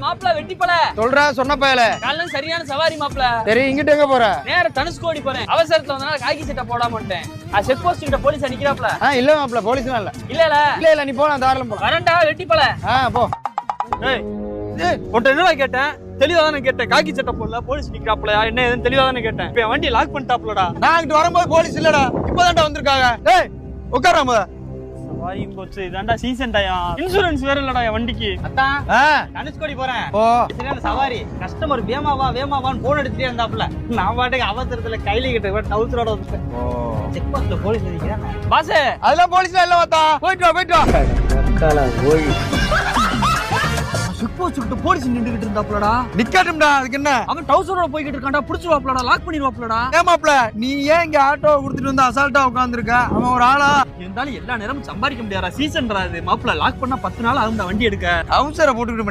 மாப்பிள வெட்டிப்பல சொல்றா சொன்ன பயல. காலைல சரியான சவாரி மாப்பிள. சரி இங்கிட்ட எங்க போற? நேர தனுஷ்கோடி போறேன். அவசரத்துல வந்தனால காக்கி சட்டை போடாம மாட்டேன். செக் போஸ்ட் கிட்ட போலீஸ் நிக்கறாப்ல. இல்ல மாப்பிள போலீஸ்லாம் இல்ல. இல்ல நீ போலாம் தாராளம் போலாம். வரண்டா வெட்டிப்பல. போ. ஏய் உன்ட்ட என்னடா கேட்டேன்? தெளிவா தானே கேட்டேன். காக்கி சட்டை போடல போலீஸ் நிக்கறாப்லயா என்ன ஏதுன்னு தெளிவா தானே கேட்டேன். இப்ப வண்டி லாக் பண்ணிட்டாப்லடா. நான் அங்க வரும்போது போலீஸ் இல்லடா. இப்போதான்டா வந்திருக்காங்க. டேய் உட்காராம. சவாரி போச்சு. இதான்டா சீசன் டைம். இன்சூரன்ஸ் வேற இல்லடா என் வண்டிக்கு. அதான் தனுஷ்கோடி போறேன். போ. சரியான சவாரி. கஸ்டமர் வேமாவான்னு போன் எடுத்துட்டே இருந்தாப்ல. நான் பாட்டுக்கு அவசரத்துல கையில கிட்ட டவுசரோட வந்துட்டேன். செக் போஸ்ட்ல போலீஸ் நிக்கறாங்க. பாஸ் அதெல்லாம் போலீஸ்லாம் இல்ல வாத்தா. போயிட்டு வா. கட்டால போய் செக் போஸ்ட் கிட்ட போலீஸ் நின்னுகிட்டு இருந்தாப்லடா. நிக்கட்டும்டா அதுக்கு என்ன? அவன் டவுசரோட போய்கிட்டு இருக்கான்டா. புடிச்சுவாப்லடா. லாக் பண்ணிடுவாப்லடா. ஏமாப்ல நீ ஏன் இங்க ஆட்டோ கொடுத்துட்டு வந்து அசால்ட்டா உட்கார்ந்திருக்க? அவன் ஒரு ஆளா இருந்தாலும் எல்லா நேரமும் சம்பாதிக்க முடியாதா? சீசன்டா இது. மாப்ள லாக் பண்ணா 10 நாள் ஆகும்டா வண்டி எடுக்க. அவசர போட்டுக்கிட்டு